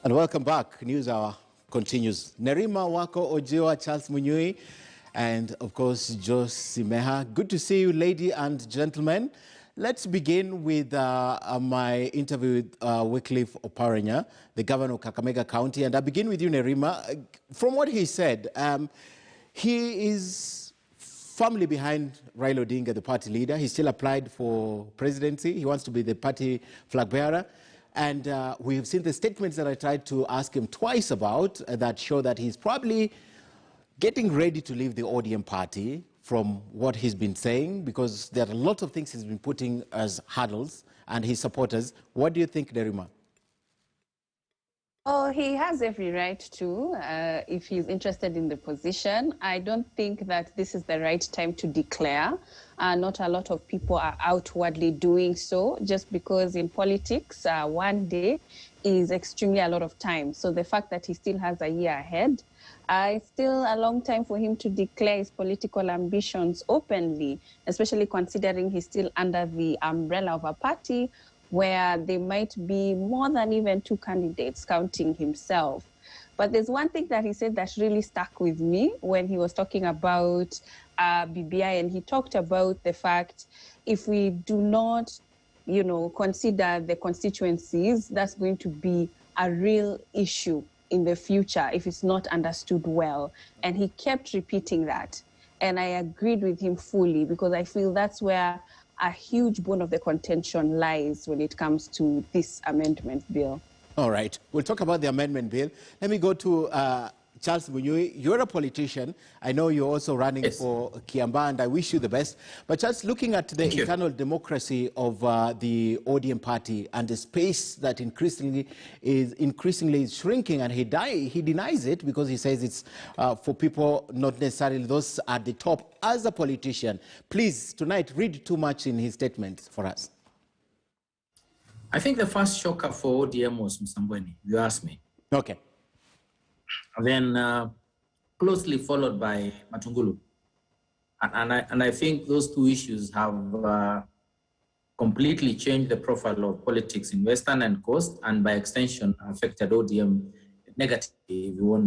And welcome back. News Hour continues. Nerima Wako Ojiwa, Charles Munyui, and of course, Joe Simeha. Good to see you, ladies and gentlemen. Let's begin with my interview with Wycliffe Oparanya, the governor of Kakamega County. And I begin with you, Nerima. From what he said, he is firmly behind Raila Odinga, the party leader. He still applied for presidency. He wants to be the party flag bearer. And we have seen the statements that I tried to ask him twice about that show that he's probably getting ready to leave the ODM party from what he's been saying, because there are a lot of things he's been putting as hurdles and his supporters. What do you think, Nerima? Oh, he has every right to, if he's interested in the position. I don't think that this is the right time to declare. Not a lot of people are outwardly doing so, just because in politics, one day is extremely a lot of time. So the fact that he still has a year ahead, it's still a long time for him to declare his political ambitions openly, especially considering he's still under the umbrella of a party where there might be more than even two candidates, counting himself. But there's one thing that he said that really stuck with me when he was talking about BBI, and he talked about the fact if we do not, consider the constituencies, that's going to be a real issue in the future if it's not understood well. And he kept repeating that. And I agreed with him fully, because I feel that's where a huge bone of the contention lies when it comes to this amendment bill. All right. We'll talk about the amendment bill. Let me go to Charles Munyui. You're a politician. I know you're also running for Kiambaa, and I wish you the best. But Charles, looking at the internal democracy of the ODM party and the space that increasingly is shrinking, and he denies it because he says it's for people not necessarily those at the top. As a politician, please, tonight, read too much in his statement for us. I think the first shocker for ODM was Msambweni, you asked me. Okay. And then closely followed by Matungulu. And I think those two issues have completely changed the profile of politics in Western and Coast, and by extension affected ODM negatively, if you want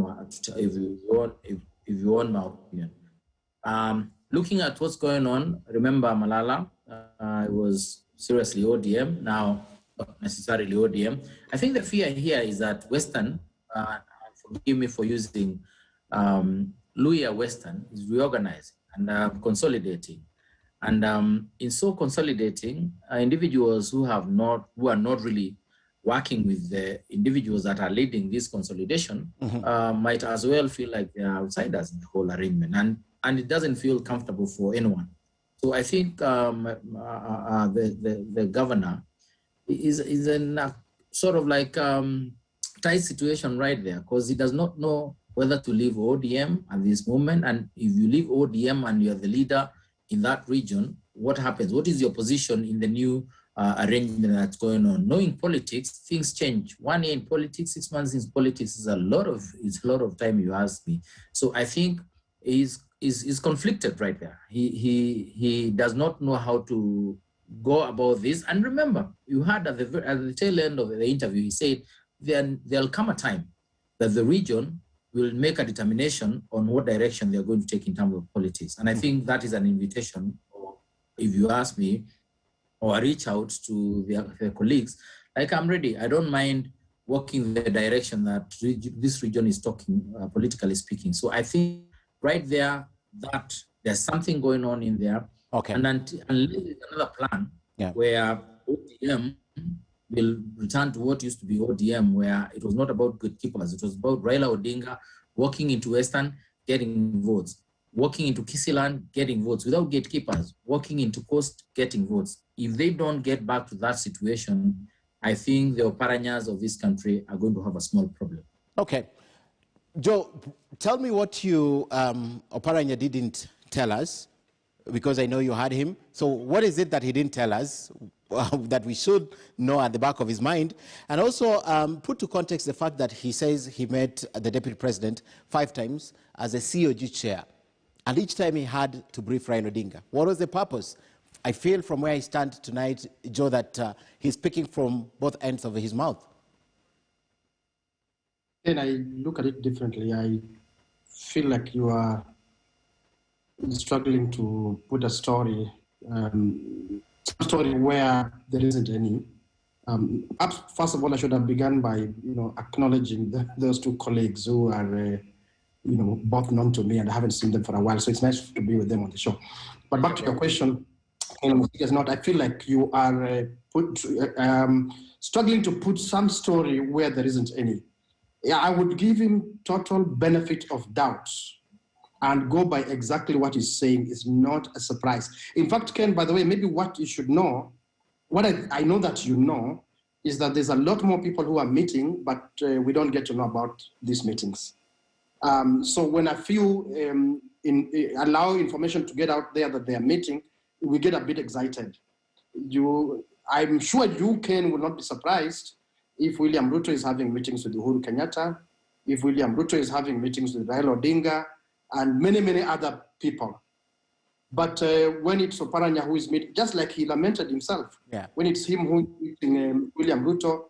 my opinion. Looking at what's going on, remember Malala, it was seriously ODM, now not necessarily ODM. I think the fear here is that Western, forgive me for using Luhya Western, is reorganizing and consolidating. And in so consolidating, individuals who are not really working with the individuals that are leading this consolidation might as well feel like they are outsiders in the whole arrangement. And it doesn't feel comfortable for anyone. So I think the governor is in a sort of like tight situation right there, because he does not know whether to leave ODM at this moment. And if you leave ODM and you're the leader in that region, what happens? What is your position in the new arrangement that's going on? Knowing politics, things change. 1 year in politics, 6 months in politics is a lot of time, you ask me. So I think is conflicted right there. He does not know how to go about this. And remember, you heard at the tail end of the interview, he said there'll come a time that the region will make a determination on what direction they're going to take in terms of politics. And I think that is an invitation, or if you ask me, or reach out to their colleagues, like, I'm ready. I don't mind walking in the direction that this region is talking, politically speaking. So I think right there, that there's something going on in there. Okay. And unless there's another plan where ODM will return to what used to be ODM, where it was not about gatekeepers. It was about Raila Odinga walking into Western, getting votes, walking into Kisiland, getting votes, without gatekeepers, walking into Coast, getting votes. If they don't get back to that situation, I think the Oparanyas of this country are going to have a small problem. Okay. Joe, tell me what you, Oparanya didn't tell us, because I know you had him. So what is it that he didn't tell us that we should know at the back of his mind? And also put to context the fact that he says he met the deputy president 5 times as a COG chair. And each time he had to brief Raila Odinga. What was the purpose? I feel from where I stand tonight, Joe, that he's speaking from both ends of his mouth. Then I look at it differently. I feel like you are struggling to put a story where there isn't any. First of all, I should have begun by acknowledging those two colleagues who are both known to me, and I haven't seen them for a while. So it's nice to be with them on the show. But back to your question, I feel like you are struggling to put some story where there isn't any. Yeah, I would give him total benefit of doubt and go by exactly what he's saying is not a surprise. In fact, Ken, by the way, maybe what you should know, what I know that you know, is that there's a lot more people who are meeting, but we don't get to know about these meetings. So when a few allow information to get out there that they are meeting, we get a bit excited. I'm sure you, Ken, will not be surprised if William Ruto is having meetings with Uhuru Kenyatta, if William Ruto is having meetings with Raila Odinga, and many, many other people. But when it's Oparanya who is meeting, just like he lamented himself, when it's him who is meeting William Ruto,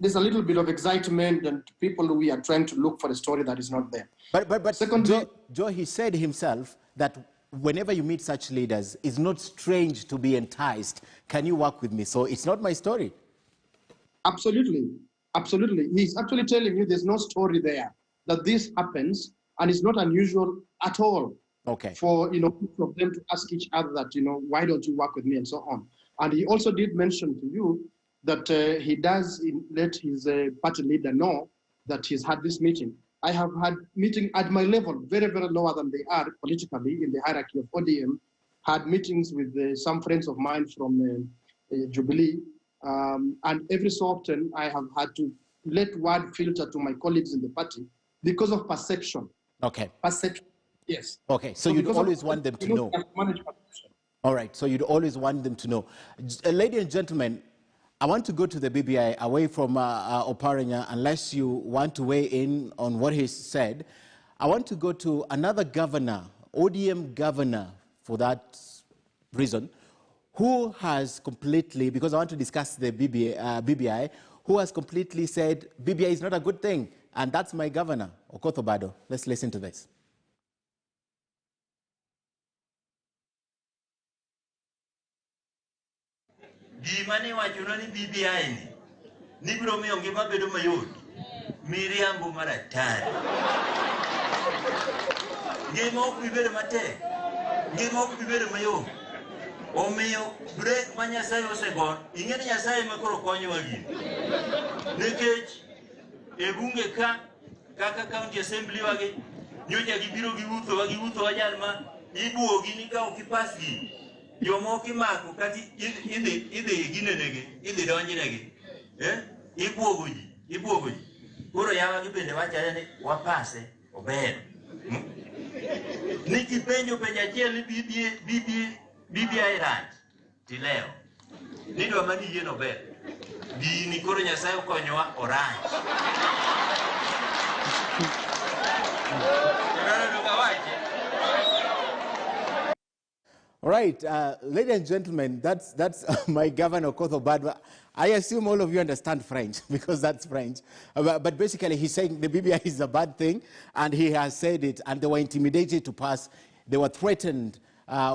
there's a little bit of excitement and people who are trying to look for a story that is not there. But secondly, Joe, he said himself that whenever you meet such leaders, it's not strange to be enticed. Can you work with me? So it's not my story. Absolutely. Absolutely. He's actually telling you there's no story there, that this happens, and it's not unusual at all. Okay. For each of them to ask each other that, why don't you work with me and so on. And he also did mention to you that he does let his party leader know that he's had this meeting. I have had meeting at my level, very, very lower than they are politically in the hierarchy of ODM, had meetings with some friends of mine from Jubilee. And every so often I have had to let word filter to my colleagues in the party because of perception. Okay. Perception, yes. Okay, so you'd always want them to know. All right, so you'd always want them to know. Ladies and gentlemen, I want to go to the BBI away from Oparanya, unless you want to weigh in on what he said. I want to go to another governor, ODM governor, for that reason, who has completely, because I want to discuss the BBI, who has completely said BBI is not a good thing, and that's my governor, Okoth Obado. Let's listen to this. Gimane wachuno ni BBI ni biro miyo ngima bedo mayot, miriambo maratari. Ngima ok bibedo matek, ngima ok bibedo mayot. Omiyo break ma Nyasaye osegon, ing'e ni Nyasaye ema koro konyowa gini. Nikech e bunge kaka county assembly wagi, nyocha gibiro giwutho wa jal ma ibuogi ni ka ok ipas gini. Jomoko imako kati idhi ginenegi, idhi donjnegi. Ibuogo ji. Koro yawa gi bende wachare ni wapase ober. Nikipenjo penjo achiel ni BBI rach tileo. Nidwa mani yien ober. Gini koro Nyasaye okonyowa orach. All right, ladies and gentlemen, that's my governor, Okoth Obado. I assume all of you understand French, because that's French. But basically, he's saying the BBI is a bad thing, and he has said it, and they were intimidated to pass. They were threatened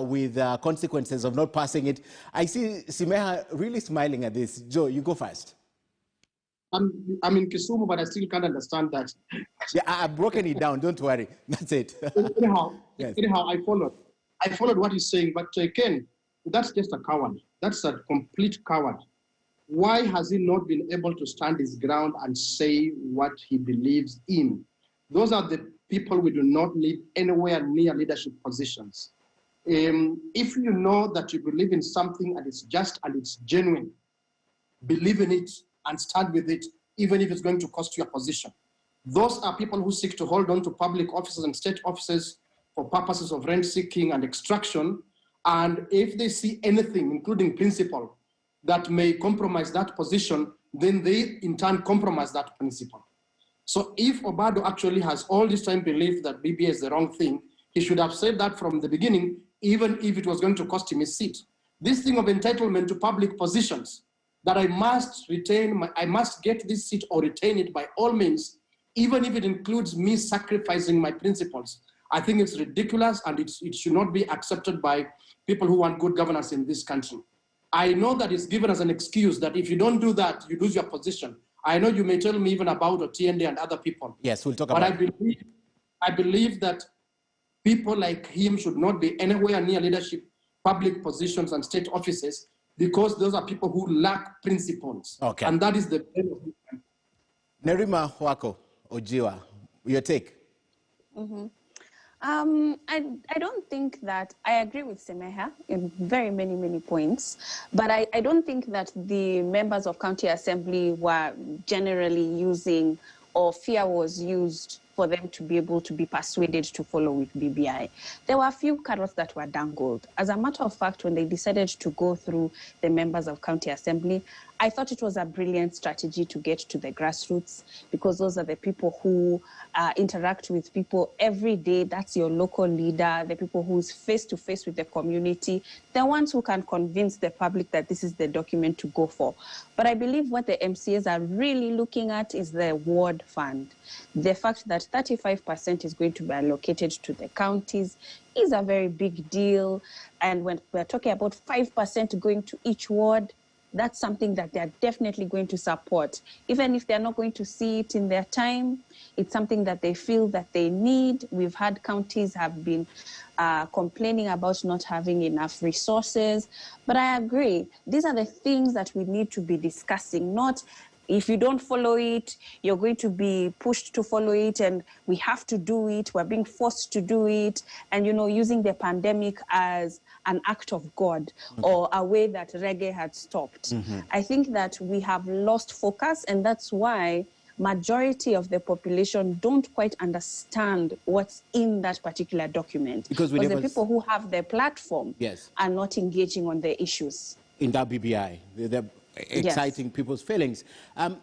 with consequences of not passing it. I see Simeha really smiling at this. Joe, you go first. I'm in Kisumu, but I still can't understand that. Yeah, I've broken it down. Don't worry. That's it. Anyhow, yes. I followed what he's saying, but Ken, that's just a coward. That's a complete coward. Why has he not been able to stand his ground and say what he believes in? Those are the people we do not need anywhere near leadership positions. If you know that you believe in something and it's just and it's genuine, believe in it and stand with it, even if it's going to cost you a position. Those are people who seek to hold on to public offices and state offices for purposes of rent-seeking and extraction, and if they see anything, including principle, that may compromise that position, then they in turn compromise that principle. So if Obado actually has all this time believed that BBI is the wrong thing, he should have said that from the beginning, even if it was going to cost him his seat. This thing of entitlement to public positions, that I must retain, I must get this seat or retain it by all means, even if it includes me sacrificing my principles, I think it's ridiculous and it should not be accepted by people who want good governance in this country. I know that it's given as an excuse that if you don't do that, you lose your position. I know you may tell me even about Otiende and other people. Yes, we'll talk about it. But I believe that people like him should not be anywhere near leadership, public positions and state offices, because those are people who lack principles. Okay. And that is the end of it. Nerima Wako Ojiwa, your take? I don't think that I agree with Semeha in very many points, but I don't think that the members of county assembly were generally using, or fear was used for them to be able to be persuaded to follow with BBI. There were a few carrots that were dangled. As a matter of fact, when they decided to go through the members of county assembly, I thought it was a brilliant strategy to get to the grassroots, because those are the people who interact with people every day. That's your local leader, the people who's face to face with the community, the ones who can convince the public that this is the document to go for. But I believe what the MCAs are really looking at is the ward fund. The fact that 35% is going to be allocated to the counties is a very big deal. And when we're talking about 5% going to each ward, that's something that they're definitely going to support. Even if they're not going to see it in their time, it's something that they feel that they need. We've had counties have been complaining about not having enough resources. But I agree, these are the things that we need to be discussing, not if you don't follow it, you're going to be pushed to follow it, and we have to do it, we're being forced to do it, and, you know, using the pandemic as an act of God, or a way that reggae had stopped. I think that we have lost focus, and that's why majority of the population don't quite understand what's in that particular document. Because the people who have the platform are not engaging on the issues. In that BBI, they're exciting people's feelings.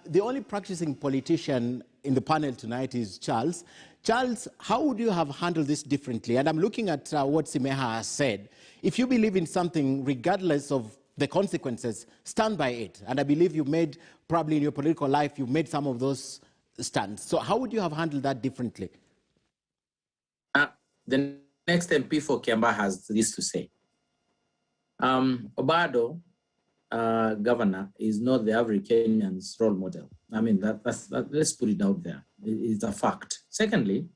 The only practicing politician in the panel tonight is Charles. Charles, how would you have handled this differently? And I'm looking at what Semeha has said. If you believe in something, regardless of the consequences, stand by it. And I believe you made, probably in your political life, you made some of those stands. So how would you have handled that differently? The next MP for Kiamba has this to say. Obado, governor, is not the average Kenyan's role model. I mean, let's put it out there. It's a fact. Secondly,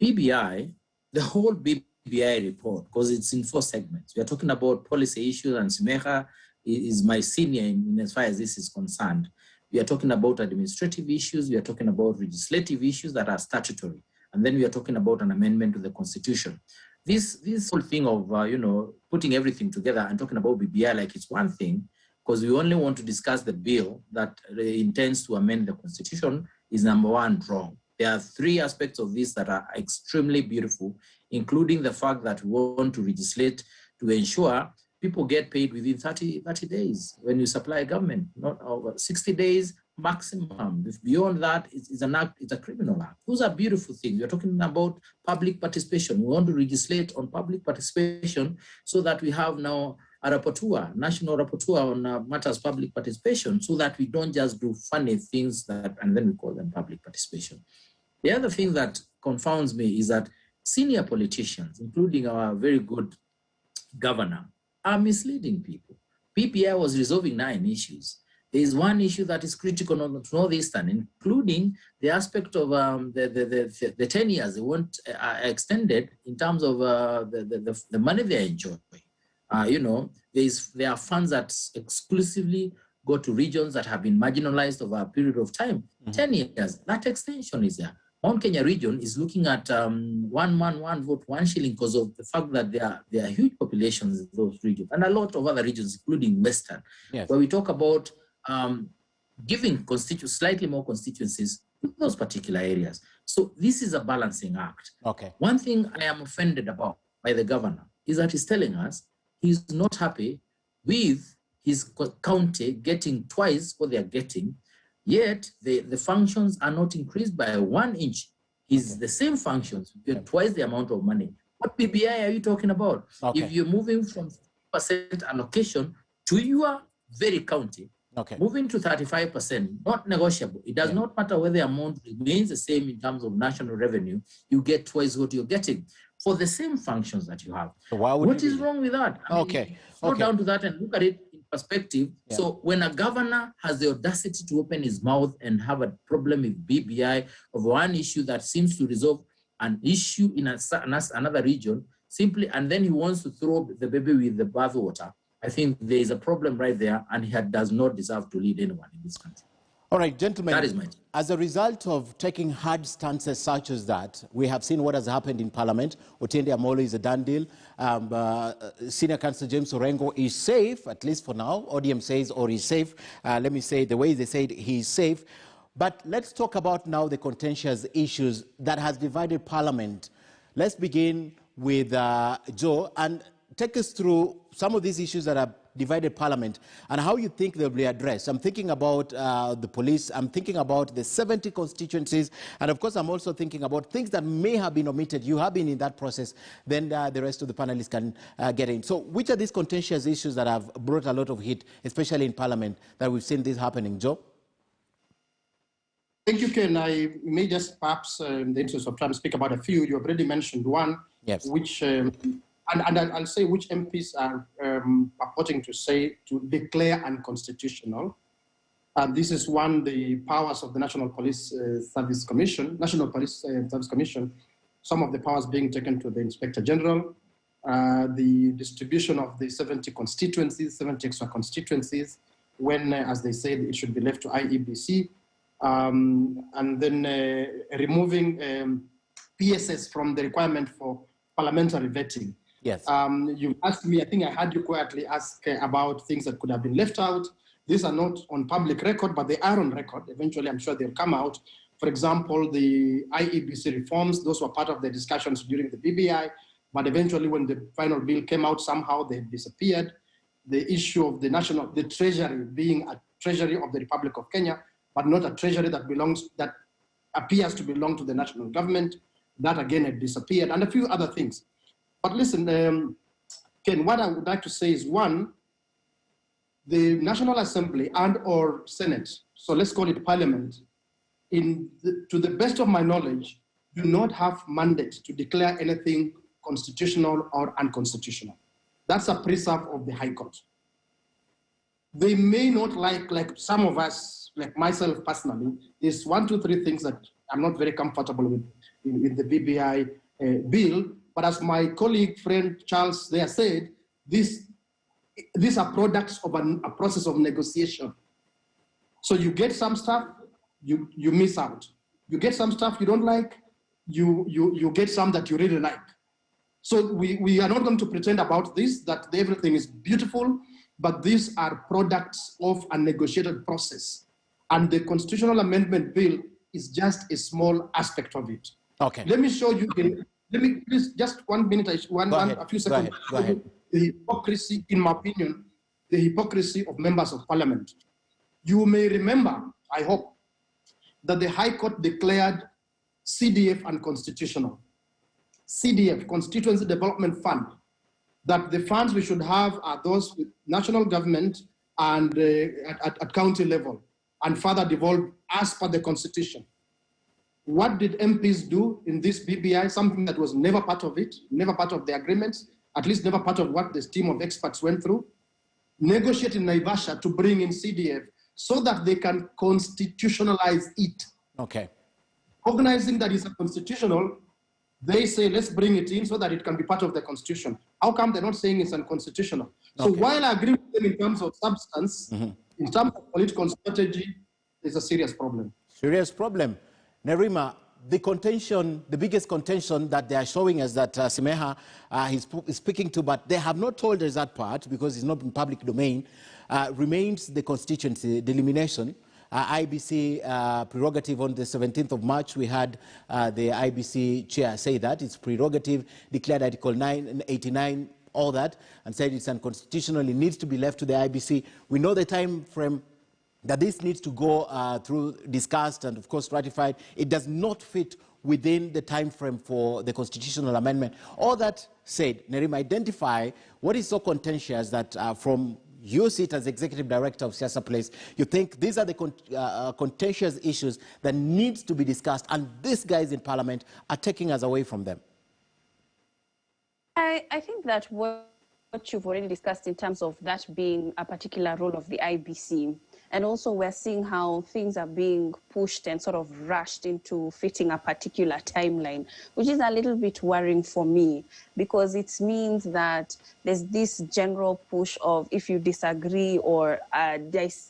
BBI, the whole BBI report, because it's in 4 segments. We are talking about policy issues, and Semeha is my senior in as far as this is concerned. We are talking about administrative issues. We are talking about legislative issues that are statutory. And then we are talking about an amendment to the Constitution. This whole thing of, putting everything together and talking about BBI like it's one thing, because we only want to discuss the bill that intends to amend the Constitution, is number one, wrong. There are 3 aspects of this that are extremely beautiful, including the fact that we want to legislate to ensure people get paid within 30 days when you supply government, not over 60 days maximum. If beyond that, it's an act, it's a criminal act. Those are beautiful things. We're talking about public participation. We want to legislate on public participation so that we have now a rapporteur, national rapporteur on matters public participation, so that we don't just do funny things and then we call them public participation. The other thing that confounds me is that senior politicians, including our very good governor, are misleading people. BBI was resolving 9 issues. There is one issue that is critical to Northeastern, including the aspect of the 10 years they want extended in terms of the money they enjoy. There are funds that exclusively go to regions that have been marginalized over a period of time. 10 years, that extension is there. Mount Kenya region is looking at 1 man, 1 vote, 1 shilling because of the fact that there are huge populations in those regions, and a lot of other regions, including Western, where we talk about giving slightly more constituencies to those particular areas. So this is a balancing act. Okay. One thing I am offended about by the governor is that he's telling us he's not happy with his county getting twice what they are getting, yet the functions are not increased by 1 inch. It's the same functions, you get twice the amount of money. What BBI are you talking about? Okay. If you're moving from 50% allocation to your very county, Okay. Moving to 35%, not negotiable. It does not matter whether the amount remains the same in terms of national revenue, you get twice what you're getting for the same functions that you have. So why would what is wrong with that? I mean, slow down to that and look at it in perspective. Yeah. So when a governor has the audacity to open his mouth and have a problem with BBI of one issue that seems to resolve an issue in another region, simply, and then he wants to throw the baby with the bathwater, I think there is a problem right there, and he does not deserve to lead anyone in this country. All right, gentlemen, that is my as a result of taking hard stances such as that, we have seen what has happened in Parliament. Otiende Amolo is a done deal. Senior Counsel James Orengo is safe, at least for now. ODM says, or he's safe. Let me say, the way they said he's safe. But let's talk about now the contentious issues that has divided Parliament. Let's begin with Joe, and take us through some of these issues that have divided Parliament and how you think they'll be addressed. I'm thinking about the police, I'm thinking about the 70 constituencies, and of course I'm also thinking about things that may have been omitted. You have been in that process, then the rest of the panelists can get in. So which are these contentious issues that have brought a lot of heat, especially in Parliament, that we've seen this happening? Joe? Thank you, Ken. I may just perhaps, in the interest of time, speak about a few. You already mentioned one, yes, which... And I'll say which MPs are purporting to declare unconstitutional. This is one, the powers of the National Police Service Commission, some of the powers being taken to the Inspector General, the distribution of the 70 constituencies, 70 extra constituencies, when, as they said, it should be left to IEBC, and then removing PSS from the requirement for parliamentary vetting. Yes. You asked me, I think I heard you quietly ask about things that could have been left out. These are not on public record, but they are on record. Eventually, I'm sure they'll come out. For example, the IEBC reforms, those were part of the discussions during the BBI, but eventually when the final bill came out, somehow they disappeared. The issue of the treasury being a treasury of the Republic of Kenya, but not a treasury that appears to belong to the national government, that again had disappeared, and a few other things. But listen, Ken, what I would like to say is, one, the National Assembly and or Senate, so let's call it Parliament, to the best of my knowledge, do not have mandate to declare anything constitutional or unconstitutional. That's a preserve of the High Court. They may not like some of us, like myself personally, is 1, 2, 3 things that I'm not very comfortable with in the BBI bill. But as my colleague, friend Charles there said, these are products of a process of negotiation. So you get some stuff, you miss out. You get some stuff you don't like, you get some that you really like. So we are not going to pretend about this, that everything is beautiful, but these are products of a negotiated process. And the constitutional amendment bill is just a small aspect of it. Okay. Let me show you let me please, just 1 minute, a few seconds. Go ahead. The hypocrisy, in my opinion, the hypocrisy of members of Parliament. You may remember, I hope, that the High Court declared CDF unconstitutional. CDF, Constituency Development Fund, that the funds we should have are those with national government and at county level, and further devolved as per the Constitution. What did MPs do in this BBI? Something that was never part of it, never part of the agreements, at least never part of what this team of experts went through. Negotiate in Naivasha to bring in CDF so that they can constitutionalize it. Okay. Recognizing that it's unconstitutional, they say, let's bring it in so that it can be part of the Constitution. How come they're not saying it's unconstitutional? So while I agree with them in terms of substance, in terms of political strategy, there's a serious problem. Serious problem. Nerima, the biggest contention that they are showing us that Simeha is speaking to, but they have not told us that part because it's not in public domain, remains the constituency delimitation. IBC prerogative on the 17th of March, we had the IBC chair say that it's prerogative, declared Article 989, all that, and said it's unconstitutional, it needs to be left to the IBC. We know the time frame that this needs to go through, discussed, and of course ratified. It does not fit within the time frame for the constitutional amendment. All that said, Nerima, identify what is so contentious that from you sit as executive director of Siasa Place, you think these are the contentious issues that needs to be discussed, and these guys in parliament are taking us away from them? I think that what you've already discussed in terms of that being a particular role of the IBC, and also we're seeing how things are being pushed and sort of rushed into fitting a particular timeline, which is a little bit worrying for me, because it means that there's this general push of if you disagree or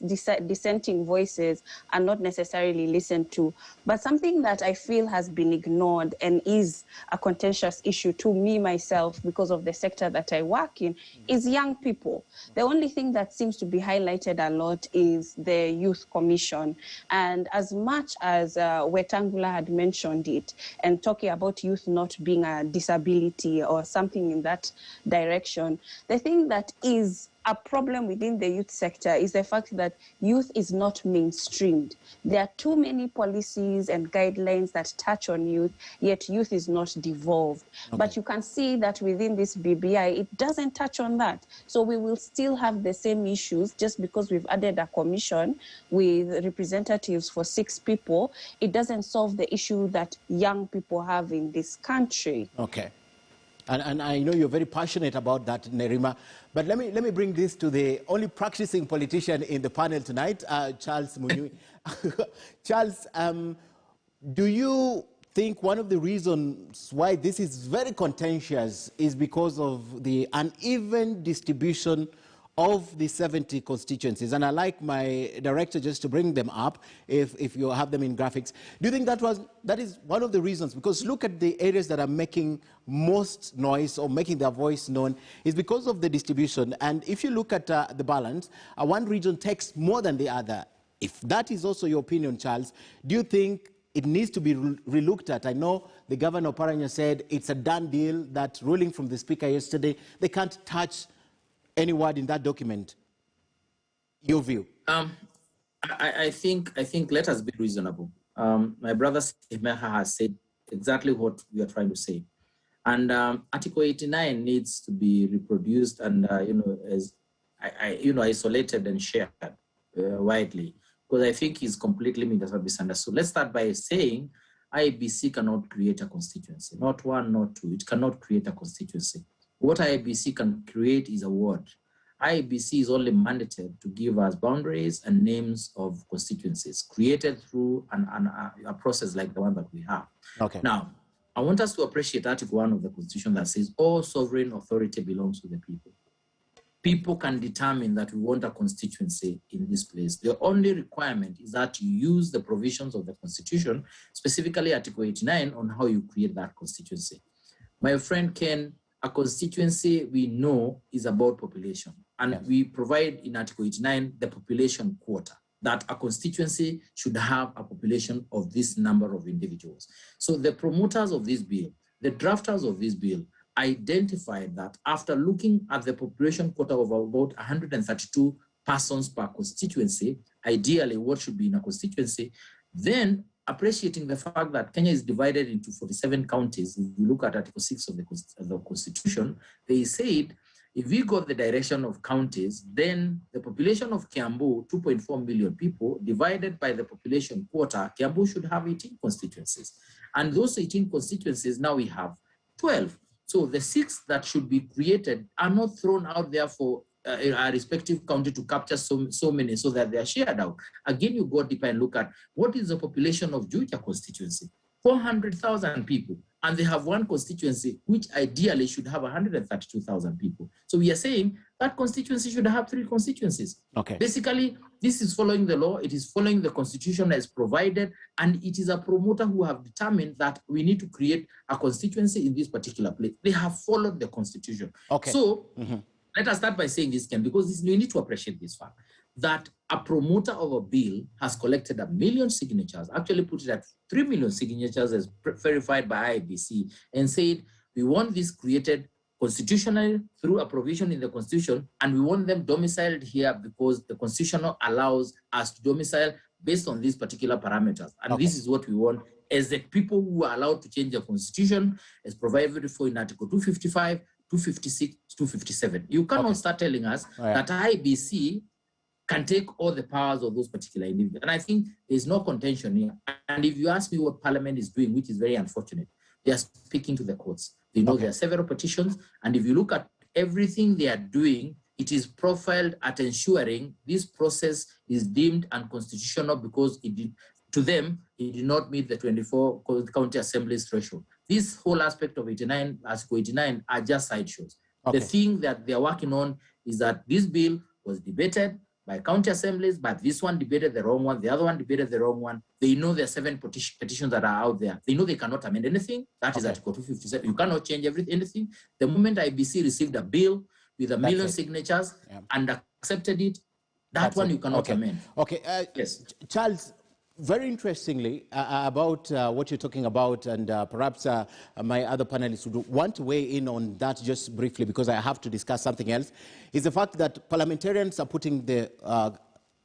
dissenting voices are not necessarily listened to. But something that I feel has been ignored and is a contentious issue to me myself because of the sector that I work in is young people. The only thing that seems to be highlighted a lot is the Youth Commission. And as much as Wetangula had mentioned it and talking about youth not being a disability or something in that direction, the thing that is a problem within the youth sector is the fact that youth is not mainstreamed. There are too many policies and guidelines that touch on youth, yet youth is not devolved. Okay. But you can see that within this BBI, it doesn't touch on that. So we will still have the same issues just because we've added a commission with representatives for 6 people. It doesn't solve the issue that young people have in this country. Okay. And I know you're very passionate about that, Nerima. But let me bring this to the only practicing politician in the panel tonight, Charles Munyui. Charles, do you think one of the reasons why this is very contentious is because of the uneven distribution of the 70 constituencies? And I like my director just to bring them up if you have them in graphics. Do you think that is one of the reasons? Because look at the areas that are making most noise or making their voice known is because of the distribution. And if you look at the balance, one region takes more than the other. If that is also your opinion, Charles, do you think it needs to be relooked at? I know the governor of Paranya said it's a done deal, that ruling from the speaker yesterday, they can't touch any word in that document. Your view? I think let us be reasonable. My brother Semeha has said exactly what we are trying to say, and Article 89 needs to be reproduced and as isolated and shared widely, because I think he's completely misunderstood. Let's start by saying IBC cannot create a constituency, not one, not two. It cannot create a constituency. What IBC can create is a word. IBC is only mandated to give us boundaries and names of constituencies created through a process like the one that we have. Okay. Now, I want us to appreciate Article 1 of the Constitution that says all sovereign authority belongs to the people. People can determine that we want a constituency in this place. The only requirement is that you use the provisions of the Constitution, specifically Article 89, on how you create that constituency. My friend Ken, a constituency we know is about population. And yes, we provide in Article 89 the population quota, that a constituency should have a population of this number of individuals. So the promoters of this bill, the drafters of this bill, identified that after looking at the population quota of about 132 persons per constituency, ideally what should be in a constituency, then appreciating the fact that Kenya is divided into 47 counties. If you look at Article 6 of the Constitution, they said, if we go the direction of counties, then the population of Kiambu, 2.4 million people, divided by the population quota, Kiambu should have 18 constituencies. And those 18 constituencies, now we have 12. So the 6 that should be created are not thrown out there for a respective county to capture so many so that they are shared out. Again, you go deeper and look at what is the population of Juja constituency, 400,000 people, and they have one constituency which ideally should have 132,000 people. So we are saying that constituency should have 3 constituencies. Okay. Basically, this is following the law, it is following the Constitution as provided, and it is a promoter who have determined that we need to create a constituency in this particular place. They have followed the Constitution. Okay. So, let us start by saying this, Ken, because we need to appreciate this fact, that a promoter of a bill has collected 1 million signatures, actually put it at 3 million signatures as verified by IBC, and said, we want this created constitutionally through a provision in the Constitution, and we want them domiciled here because the Constitution allows us to domicile based on these particular parameters. And this is what we want as the people who are allowed to change the Constitution, as provided for in Article 255, 256, 257. You cannot start telling us that IBC can take all the powers of those particular individuals. And I think there's no contention here. And if you ask me what Parliament is doing, which is very unfortunate, they are speaking to the courts. They know there are several petitions. And if you look at everything they are doing, it is profiled at ensuring this process is deemed unconstitutional because it did, to them, it did not meet the 24 county assemblies threshold. This whole aspect of 89, Article 89, are just sideshows. The thing that they are working on is that this bill was debated by county assemblies, but this one debated the wrong one, the other one debated the wrong one. They know there are 7 petitions that are out there. They know they cannot amend anything. That is Article 257. You cannot change anything. The moment IBC received a bill with 1 million signatures and accepted it, that one you cannot amend. Yes. Charles, very interestingly, about what you're talking about, and perhaps my other panelists would want to weigh in on that just briefly, because I have to discuss something else, is the fact that parliamentarians are putting the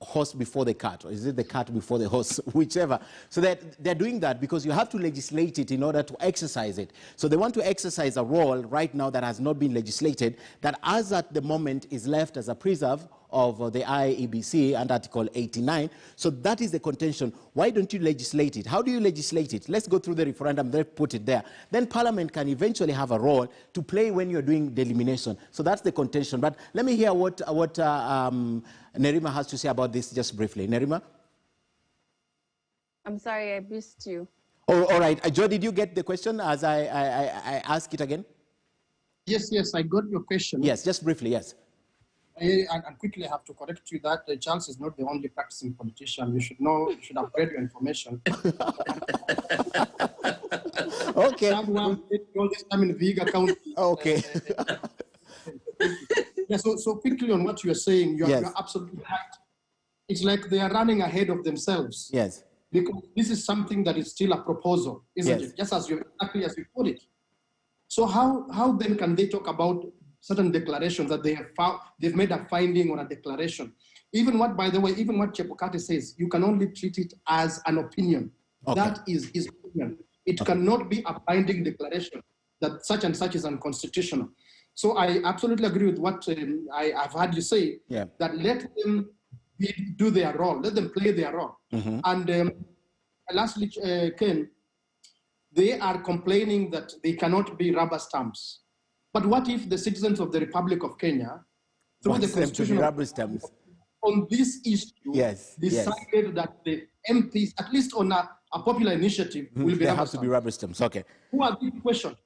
horse before the cart, or is it the cart before the horse, whichever. So that they're doing that because you have to legislate it in order to exercise it. So they want to exercise a role right now that has not been legislated, that as at the moment is left as a preserve of the IEBC and Article 89. So that is the contention. Why don't you legislate it? How do you legislate it? Let's go through the referendum, then put it there. Then Parliament can eventually have a role to play when you're doing the elimination. So that's the contention. But let me hear what Nerima has to say about this just briefly. Nerima? I'm sorry, I missed you. Oh, all right. Joe, did you get the question as I ask it again? Yes, I got your question. Yes, just briefly, yes. I quickly have to correct you that Charles is not the only practicing politician. You should know, you should upgrade your information. Okay. All this time in Viga County. Okay. Yeah, so quickly on what you are saying, you're absolutely right. It's like they are running ahead of themselves. Yes. Because this is something that is still a proposal, isn't it? Just as exactly as you put it. So how then can they talk about certain declarations that they have found, they've made a finding on a declaration? Even what, by the way, even what Chebukati says, you can only treat it as an opinion. That is his opinion. It cannot be a binding declaration that such and such is unconstitutional. So I absolutely agree with what I've heard you say, that let them do their role, let them play their role. And lastly, Ken, they are complaining that they cannot be rubber stamps. But what if the citizens of the Republic of Kenya, through the Constitution rubber stamps on this issue, decided that the MPs, at least on a popular initiative, will be rubber stamps? To be rubber stamps. Okay. Who are these questions?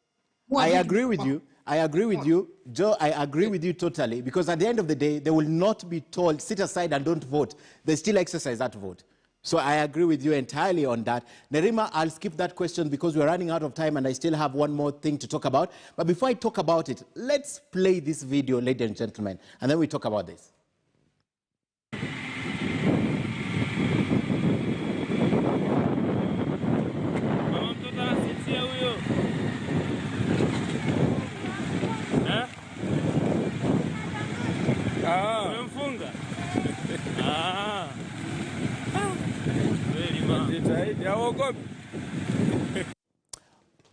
I agree with you. I agree with you, Joe. I agree with you totally, because at the end of the day, they will not be told sit aside and don't vote. They still exercise that vote. So I agree with you entirely on that. Nerima, I'll skip that question because we're running out of time and I still have one more thing to talk about. But before I talk about it, let's play this video, ladies and gentlemen, and then we talk about this.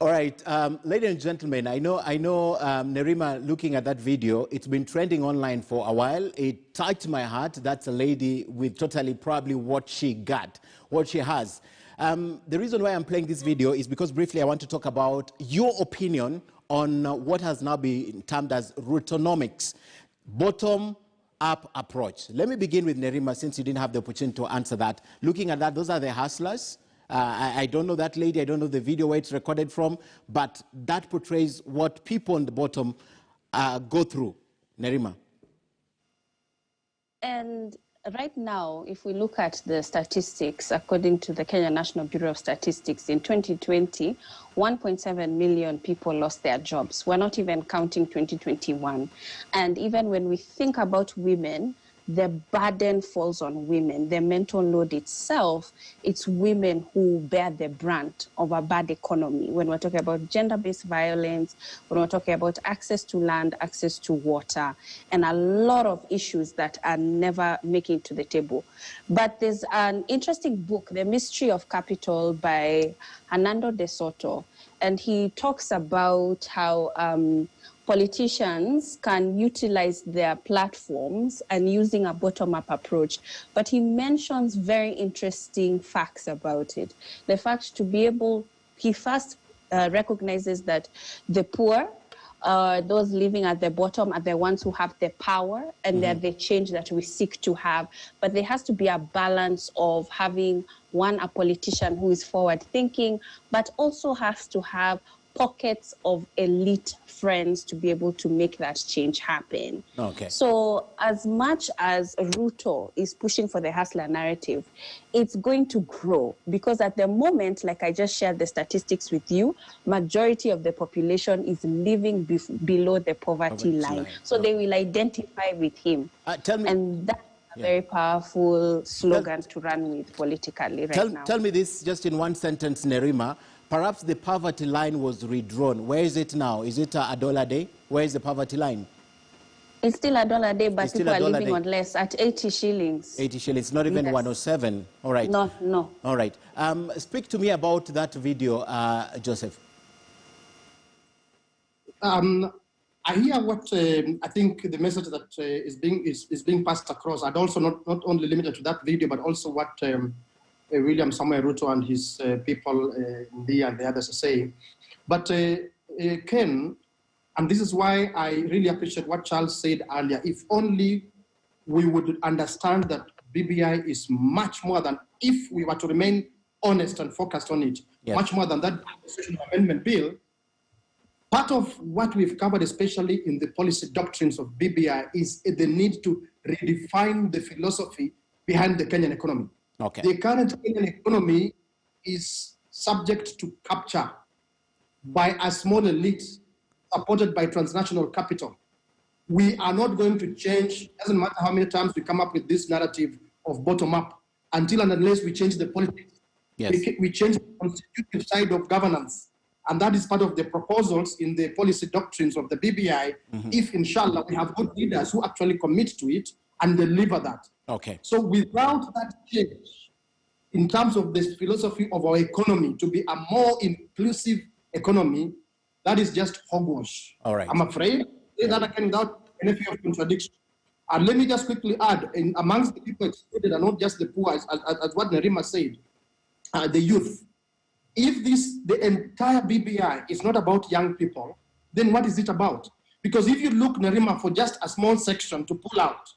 All right, ladies and gentlemen, I know Nerima, looking at that video, it's been trending online for a while. It touched my heart. That's a lady with totally probably what she got, what she has. The reason why I'm playing this video is because briefly I want to talk about your opinion on what has now been termed as rootonomics, bottom-up approach. Let me begin with Nerima, since you didn't have the opportunity to answer that. Looking at that, those are the hustlers. I don't know that lady, I don't know the video where it's recorded from, but that portrays what people on the bottom go through. Nerima. And right now, if we look at the statistics, according to the Kenya National Bureau of Statistics, in 2020, 1.7 million people lost their jobs. We're not even counting 2021. And even when we think about women, the burden falls on women. The mental load itself, it's women who bear the brunt of a bad economy. When we're talking about gender-based violence, when we're talking about access to land, access to water, and a lot of issues that are never making to the table. But there's an interesting book, The Mystery of Capital by Hernando de Soto. and he talks about how politicians can utilize their platforms and using a bottom-up approach. But he mentions very interesting facts about it. The fact to be able, he first recognizes that the poor, those living at the bottom, are the ones who have the power, and they're the change that we seek to have. But there has to be a balance of having, one, a politician who is forward-thinking, but also has to have pockets of elite friends to be able to make that change happen. Okay. So as much as Ruto is pushing for the hustler narrative, it's going to grow, because at the moment, like I just shared the statistics with you, majority of the population is living below the poverty line. So they will identify with him. Tell me, and that's a very powerful slogan to run with politically now. Tell me this just in one sentence, Nerima. Perhaps the poverty line was redrawn. Where is it now? Is it $1 a day? Where is the poverty line? It's still $1 a day, but people are living on less, at 80 shillings. 80 shillings, not even 107. All right. No. All right. Speak to me about that video, Joseph. I hear what I think the message that is being passed across, and also not only limited to that video, but also what William Samuel Ruto and his people, Lee and the others, are saying. But Ken, and this is why I really appreciate what Charles said earlier, if only we would understand that BBI is much more than, if we were to remain honest and focused on it, much more than that constitutional amendment bill. Part of what we've covered, especially in the policy doctrines of BBI, is the need to redefine the philosophy behind the Kenyan economy. Okay. The current Kenyan economy is subject to capture by a small elite supported by transnational capital. We are not going to change, doesn't matter how many times we come up with this narrative of bottom-up, until and unless we change the politics. Yes. We change the constitutive side of governance. And that is part of the proposals in the policy doctrines of the BBI, if, inshallah, we have good leaders who actually commit to it and deliver that. Okay. So without that change, in terms of this philosophy of our economy, to be a more inclusive economy, that is just hogwash. All right. I'm afraid that again without any fear of contradiction. And let me just quickly add, amongst the people excluded are not just the poor, as what Nerima said, the youth. If the entire BBI is not about young people, then what is it about? Because if you look, Nerima, for just a small section to pull out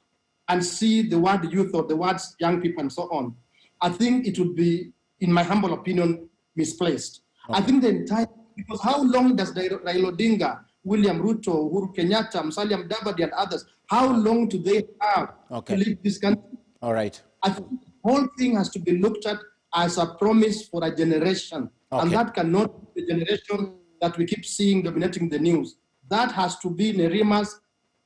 and see the word youth or the words young people and so on, I think it would be, in my humble opinion, misplaced. Okay. I think the entire, because how long does Raila Odinga, William Ruto, Uhuru Kenyatta, Musalia Mudavadi and others, how long do they have to lead this country? All right. I think the whole thing has to be looked at as a promise for a generation. And that cannot be the generation that we keep seeing dominating the news. That has to be Nerima's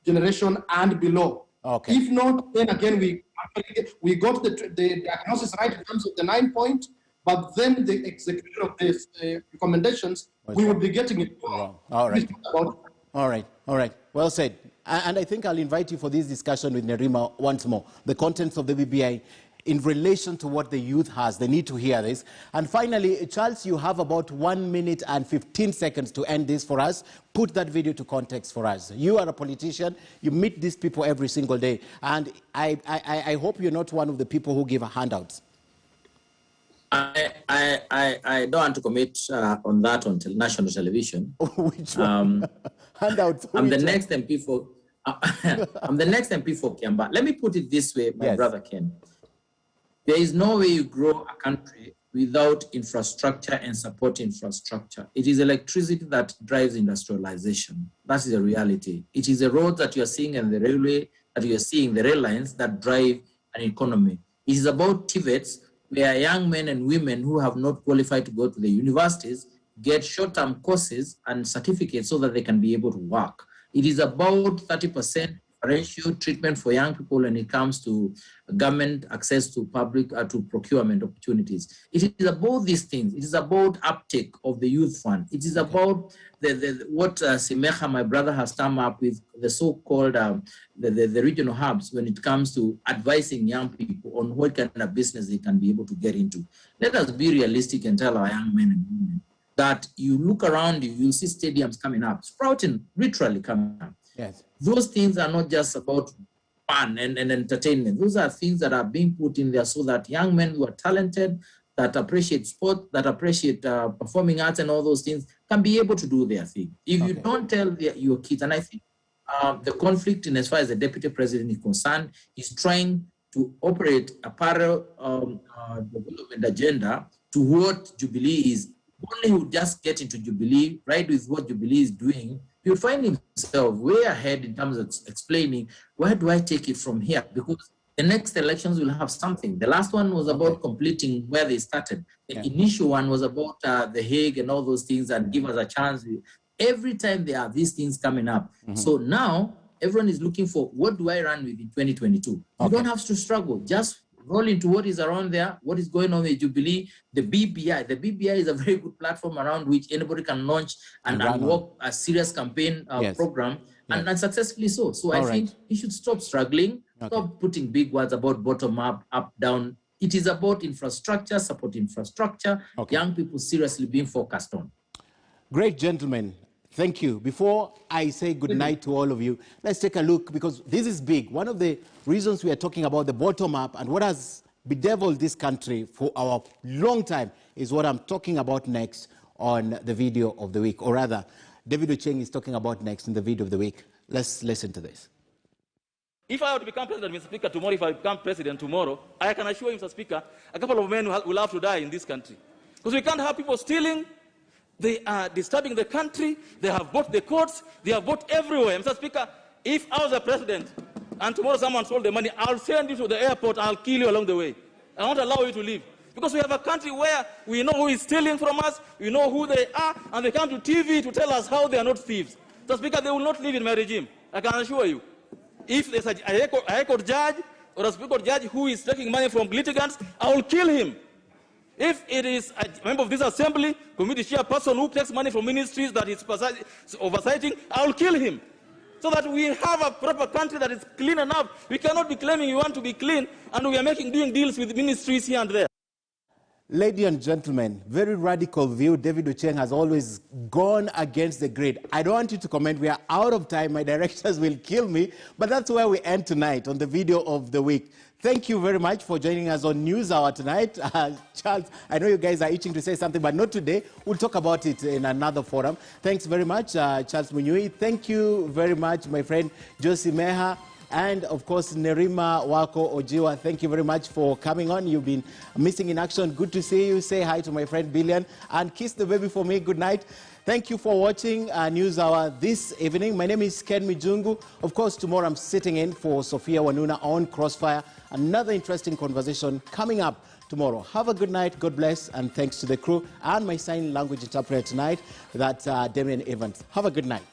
generation and below. Okay. If not, then again, we got the diagnosis right in terms of the 9 point, but then the execution of these recommendations, we would be getting it wrong. All right. All right. All right. Well said. And I think I'll invite you for this discussion with Nerima once more. The contents of the BBI in relation to what the youth has. They need to hear this. And finally, Charles, you have about 1 minute and 15 seconds to end this for us. Put that video to context for us. You are a politician. You meet these people every single day. And I hope you're not one of the people who give handouts. I don't want to commit on that on national television. Which one? Handouts. I'm the next MP for I'm the next MP for Kiamba. Let me put it this way, my brother Ken. There is no way you grow a country without infrastructure and support infrastructure. It is electricity that drives industrialization. That is the reality. It is the roads that you are seeing and the railway that you are seeing, the rail lines that drive an economy. It is about TVETs, where young men and women who have not qualified to go to the universities get short-term courses and certificates so that they can be able to work. It is about 30% ratio treatment for young people when it comes to government access to public to procurement opportunities. It is about these things. It is about uptake of the youth fund. It is about what Simeha, my brother, has come up with, the so-called the regional hubs when it comes to advising young people on what kind of business they can be able to get into. Let us be realistic and tell our young men and women that you look around, you'll see stadiums coming up, sprouting, literally coming up. Yes. Those things are not just about fun and entertainment. Those are things that are being put in there so that young men who are talented, that appreciate sport, that appreciate performing arts and all those things, can be able to do their thing. If you don't tell your kids, and I think the conflict in as far as the deputy president is concerned, is trying to operate a parallel development agenda to what Jubilee is. Only he would just get into Jubilee, right with what Jubilee is doing, he'll find himself way ahead in terms of explaining, where do I take it from here? Because the next elections will have something. The last one was about completing where they started. The initial one was about The Hague and all those things and give us a chance. Every time there are these things coming up. So now everyone is looking for, what do I run with in 2022? You don't have to struggle. Just roll into what is around there, what is going on with Jubilee, the BBI. The BBI is a very good platform around which anybody can launch and work a serious campaign program and successfully so. So I think he should stop struggling, stop putting big words about bottom up, up, down. It is about infrastructure, support infrastructure, young people seriously being focused on. Great, gentlemen. Thank you. Before I say good night to all of you, let's take a look, because this is big. One of the reasons we are talking about the bottom up and what has bedeviled this country for our long time is what I'm talking about next on the video of the week. Or rather, David Ochieng is talking about next in the video of the week. Let's listen to this. If I were to become president, Mr. Speaker, tomorrow, if I become president tomorrow, I can assure you, Mr. Speaker, a couple of men will have to die in this country. Because we can't have people stealing. They are disturbing the country. They have bought the courts. They have bought everywhere. Mr. Speaker, if I was a president and tomorrow someone stole the money, I'll send you to the airport. I'll kill you along the way. I won't allow you to leave. Because we have a country where we know who is stealing from us, we know who they are, and they come to TV to tell us how they are not thieves. Mr. Speaker, they will not live in my regime. I can assure you. If there's a high court judge or a Supreme Court judge who is taking money from litigants, I will kill him. If it is a member of this assembly, committee chairperson who takes money from ministries that is oversighting, I will kill him. So that we have a proper country that is clean enough. We cannot be claiming we want to be clean and we are doing deals with ministries here and there. Ladies and gentlemen, very radical view. David Ochieng has always gone against the grain. I don't want you to comment. We are out of time. My directors will kill me. But that's where we end tonight on the video of the week. Thank you very much for joining us on News Hour tonight. Charles, I know you guys are itching to say something, but not today. We'll talk about it in another forum. Thanks very much, Charles Munyui. Thank you very much, my friend Josie Meha. And, of course, Nerima Wako Ojiwa, thank you very much for coming on. You've been missing in action. Good to see you. Say hi to my friend Billion. And kiss the baby for me. Good night. Thank you for watching News Hour this evening. My name is Ken Mijungu. Of course, tomorrow I'm sitting in for Sophia Wanuna on Crossfire. Another interesting conversation coming up tomorrow. Have a good night. God bless. And thanks to the crew and my sign language interpreter tonight, that's Damian Evans. Have a good night.